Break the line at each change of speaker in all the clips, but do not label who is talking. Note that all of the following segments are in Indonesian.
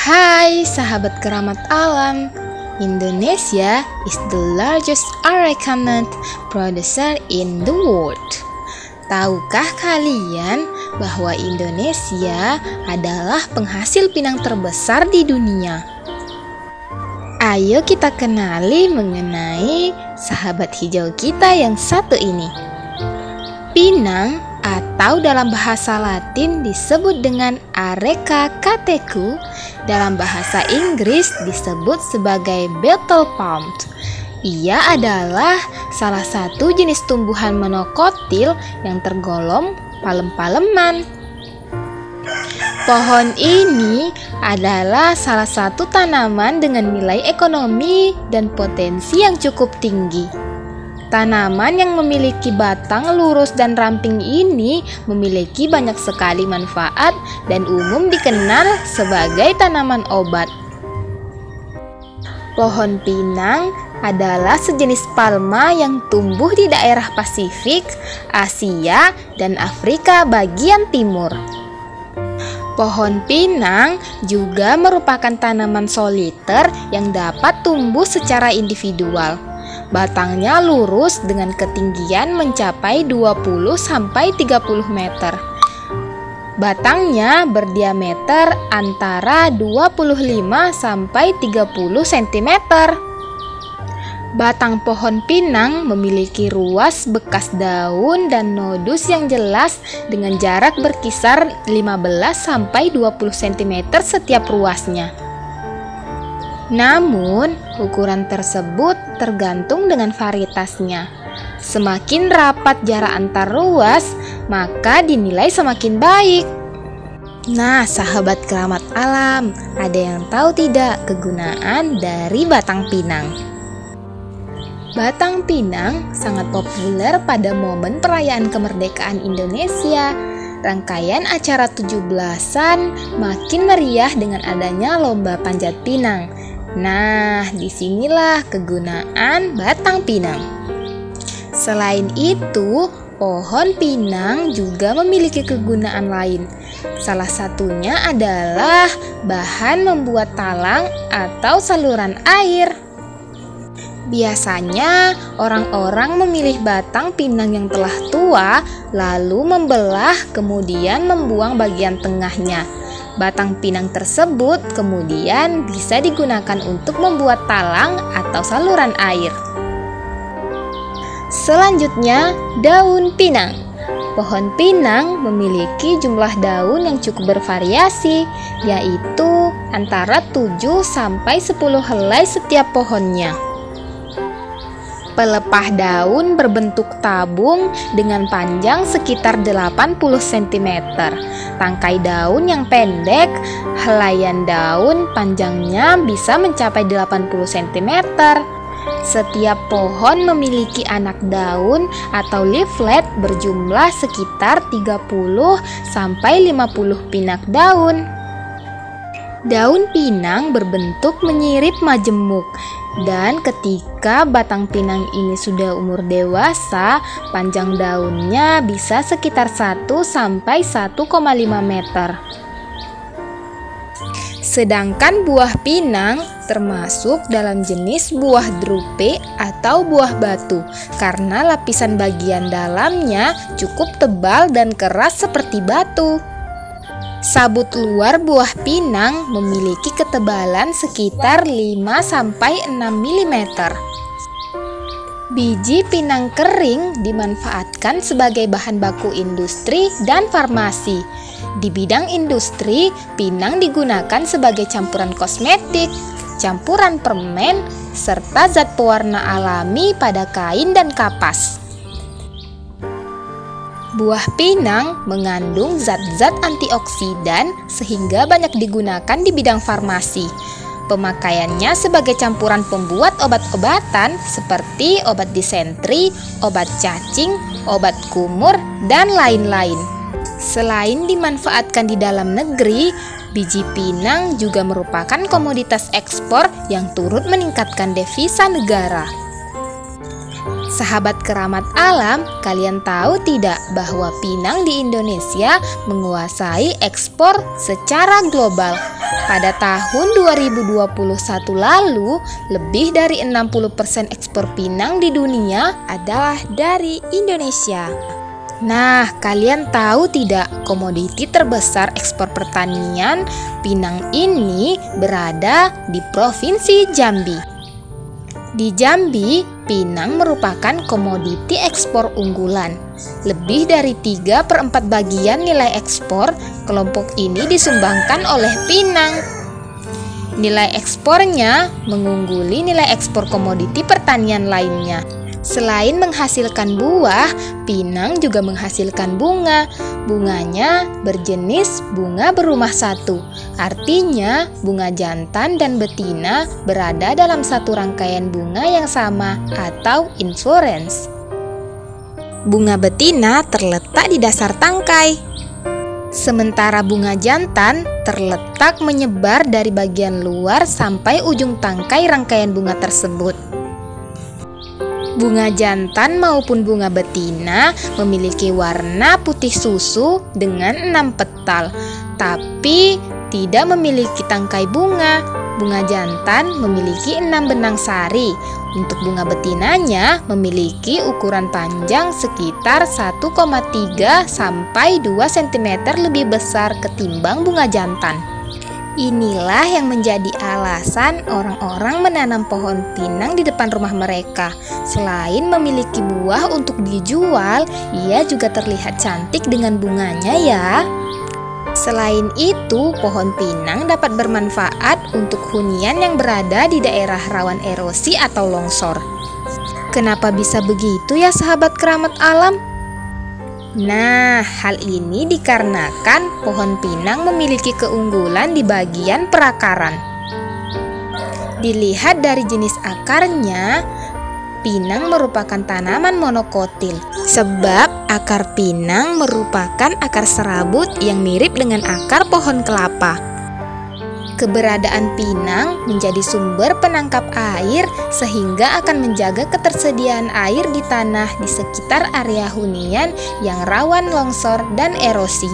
Hai sahabat keramat alam, Indonesia is the largest areca nut producer in the world. Tahukah kalian bahwa Indonesia adalah penghasil pinang terbesar di dunia? Ayo kita kenali mengenai sahabat hijau kita yang satu ini. Pinang atau dalam bahasa Latin disebut dengan Areca catechu, dalam bahasa Inggris disebut sebagai betel palm. Ia adalah salah satu jenis tumbuhan monokotil yang tergolong palem-paleman. Pohon ini adalah salah satu tanaman dengan nilai ekonomi dan potensi yang cukup tinggi. Tanaman yang memiliki batang lurus dan ramping ini memiliki banyak sekali manfaat dan umum dikenal sebagai tanaman obat. Pohon pinang adalah sejenis palma yang tumbuh di daerah Pasifik, Asia, dan Afrika bagian timur. Pohon pinang juga merupakan tanaman soliter yang dapat tumbuh secara individual. Batangnya lurus dengan ketinggian mencapai 20-30 meter. Batangnya berdiameter antara 25-30 cm. Batang pohon pinang memiliki ruas bekas daun dan nodus yang jelas dengan jarak berkisar 15-20 cm setiap ruasnya. Namun, ukuran tersebut tergantung dengan varietasnya. Semakin rapat jarak antar ruas, maka dinilai semakin baik. Nah, sahabat keramat alam, ada yang tahu tidak kegunaan dari batang pinang? Batang pinang sangat populer pada momen perayaan kemerdekaan Indonesia. Rangkaian acara 17-an makin meriah dengan adanya lomba panjat pinang. Nah, disinilah kegunaan batang pinang. Selain itu, pohon pinang juga memiliki kegunaan lain. Salah satunya adalah bahan membuat talang atau saluran air. Biasanya, orang-orang memilih batang pinang yang telah tua, lalu membelah, kemudian membuang bagian tengahnya. Batang pinang tersebut kemudian bisa digunakan untuk membuat talang atau saluran air. Selanjutnya, daun pinang. Pohon pinang memiliki jumlah daun yang cukup bervariasi, yaitu antara 7-10 helai setiap pohonnya. Pelepah daun berbentuk tabung dengan panjang sekitar 80 cm. Tangkai daun yang pendek, helaian daun panjangnya bisa mencapai 80 cm. Setiap pohon memiliki anak daun atau leaflet berjumlah sekitar 30-50 pinak daun. Daun pinang berbentuk menyirip majemuk. Dan ketika batang pinang ini sudah umur dewasa, panjang daunnya bisa sekitar 1-1,5 meter. Sedangkan buah pinang termasuk dalam jenis buah drupe atau buah batu karena lapisan bagian dalamnya cukup tebal dan keras seperti batu. Sabut luar buah pinang memiliki ketebalan sekitar 5-6 mm. Biji pinang kering dimanfaatkan sebagai bahan baku industri dan farmasi. Di bidang industri, pinang digunakan sebagai campuran kosmetik, campuran permen, serta zat pewarna alami pada kain dan kapas. Buah pinang mengandung zat-zat antioksidan sehingga banyak digunakan di bidang farmasi. Pemakaiannya sebagai campuran pembuat obat-obatan seperti obat disentri, obat cacing, obat kumur, dan lain-lain. Selain dimanfaatkan di dalam negeri, biji pinang juga merupakan komoditas ekspor yang turut meningkatkan devisa negara. Sahabat keramat alam, kalian tahu tidak bahwa pinang di Indonesia menguasai ekspor secara global? Pada tahun 2021 lalu, lebih dari 60% ekspor pinang di dunia adalah dari Indonesia. Nah, kalian tahu tidak, komoditi terbesar ekspor pertanian pinang ini berada di Provinsi Jambi. Di Jambi, pinang merupakan komoditi ekspor unggulan. Lebih dari 3/4 bagian nilai ekspor kelompok ini disumbangkan oleh pinang. Nilai ekspornya mengungguli nilai ekspor komoditi pertanian lainnya. Selain menghasilkan buah, pinang juga menghasilkan bunga. Bunganya berjenis bunga berumah satu. Artinya, bunga jantan dan betina berada dalam satu rangkaian bunga yang sama atau inflorescence. Bunga betina terletak di dasar tangkai, sementara bunga jantan terletak menyebar dari bagian luar sampai ujung tangkai rangkaian bunga tersebut. Bunga jantan maupun bunga betina memiliki warna putih susu dengan 6 petal, tapi tidak memiliki tangkai bunga. Bunga jantan memiliki 6 benang sari. Untuk bunga betinanya memiliki ukuran panjang sekitar 1,3 sampai 2 cm lebih besar ketimbang bunga jantan. Inilah yang menjadi alasan orang-orang menanam pohon pinang di depan rumah mereka. Selain memiliki buah untuk dijual, ia juga terlihat cantik dengan bunganya ya. Selain itu, pohon pinang dapat bermanfaat untuk hunian yang berada di daerah rawan erosi atau longsor. Kenapa bisa begitu ya sahabat keramat alam? Nah, hal ini dikarenakan pohon pinang memiliki keunggulan di bagian perakaran. Dilihat dari jenis akarnya, pinang merupakan tanaman monokotil, sebab akar pinang merupakan akar serabut yang mirip dengan akar pohon kelapa. Keberadaan pinang menjadi sumber penangkap air sehingga akan menjaga ketersediaan air di tanah di sekitar area hunian yang rawan longsor dan erosi.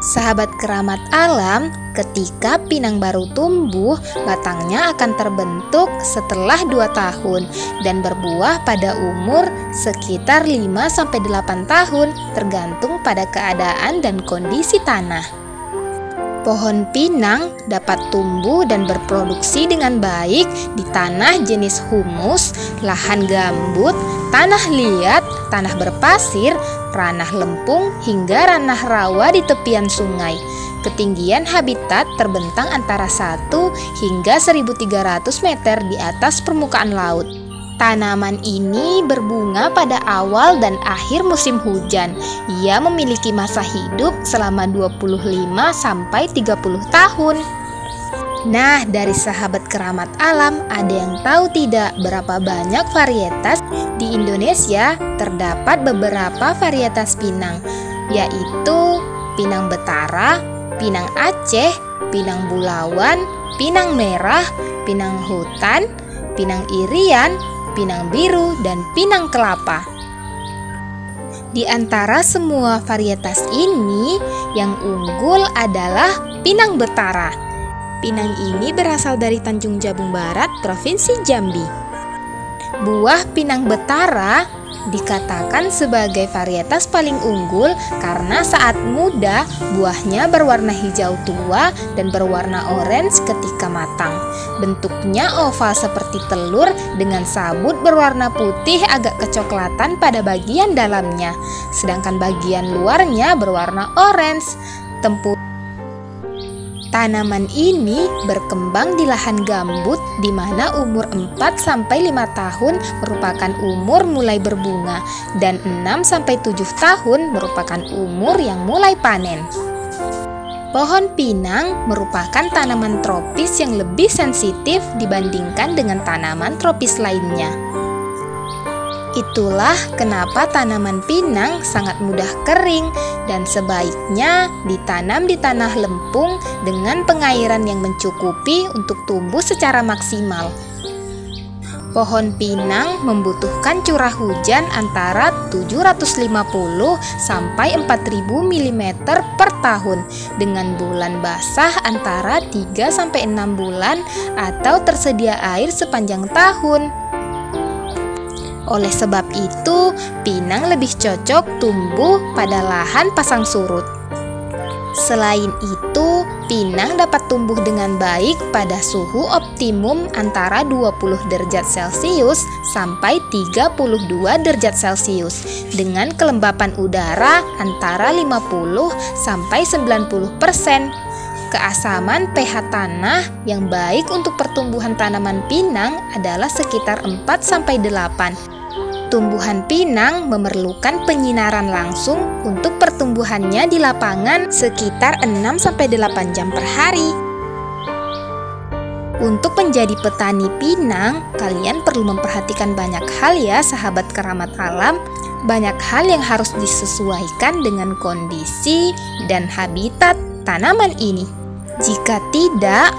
Sahabat keramat alam, ketika pinang baru tumbuh, batangnya akan terbentuk setelah 2 tahun dan berbuah pada umur sekitar 5-8 tahun, tergantung pada keadaan dan kondisi tanah. Pohon pinang dapat tumbuh dan berproduksi dengan baik di tanah jenis humus, lahan gambut, tanah liat, tanah berpasir, ranah lempung, hingga ranah rawa di tepian sungai. Ketinggian habitat terbentang antara 1 hingga 1.300 meter di atas permukaan laut. Tanaman ini berbunga pada awal dan akhir musim hujan. Ia memiliki masa hidup selama 25 sampai 30 tahun. Nah, dari sahabat keramat alam, ada yang tahu tidak berapa banyak varietas di Indonesia? Terdapat beberapa varietas pinang, yaitu pinang betara, pinang Aceh, pinang bulawan, pinang merah, pinang hutan, pinang irian, pinang biru, dan pinang kelapa. Di antara semua varietas ini, yang unggul adalah pinang betara. Pinang ini berasal dari Tanjung Jabung Barat, Provinsi Jambi. Buah pinang betara dikatakan sebagai varietas paling unggul karena saat muda buahnya berwarna hijau tua dan berwarna orange ketika matang. Bentuknya oval seperti telur dengan sabut berwarna putih agak kecoklatan pada bagian dalamnya, sedangkan bagian luarnya berwarna orange. Tanaman ini berkembang di lahan gambut di mana umur 4-5 tahun merupakan umur mulai berbunga dan 6-7 tahun merupakan umur yang mulai panen. Pohon pinang merupakan tanaman tropis yang lebih sensitif dibandingkan dengan tanaman tropis lainnya. Itulah kenapa tanaman pinang sangat mudah kering dan sebaiknya ditanam di tanah lempung dengan pengairan yang mencukupi untuk tumbuh secara maksimal. Pohon pinang membutuhkan curah hujan antara 750 sampai 4000 mm per tahun dengan bulan basah antara 3 sampai 6 bulan atau tersedia air sepanjang tahun. Oleh sebab itu, pinang lebih cocok tumbuh pada lahan pasang surut. Selain itu, pinang dapat tumbuh dengan baik pada suhu optimum antara 20 derajat Celcius sampai 32 derajat Celcius dengan kelembapan udara antara 50 sampai 90%. Keasaman pH tanah yang baik untuk pertumbuhan tanaman pinang adalah sekitar 4 sampai 8. Tumbuhan pinang memerlukan penyinaran langsung untuk pertumbuhannya di lapangan sekitar 6-8 jam per hari. Untuk menjadi petani pinang, kalian perlu memperhatikan banyak hal ya sahabat keramat alam. Banyak hal yang harus disesuaikan dengan kondisi dan habitat tanaman ini. Jika tidak,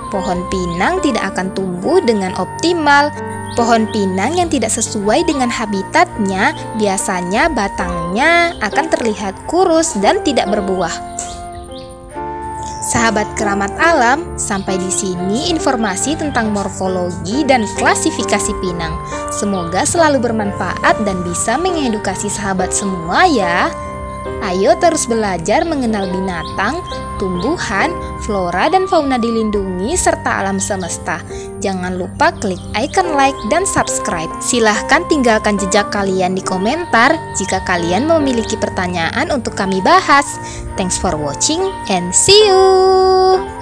pohon pinang tidak akan tumbuh dengan optimal. Pohon pinang yang tidak sesuai dengan habitatnya biasanya batangnya akan terlihat kurus dan tidak berbuah. Sahabat keramat alam, sampai di sini informasi tentang morfologi dan klasifikasi pinang. Semoga selalu bermanfaat dan bisa mengedukasi sahabat semua ya. Ayo terus belajar mengenal binatang, tumbuhan, flora dan fauna dilindungi serta alam semesta. Jangan lupa klik icon like dan subscribe. Silahkan tinggalkan jejak kalian di komentar jika kalian memiliki pertanyaan untuk kami bahas. Thanks for watching and see you!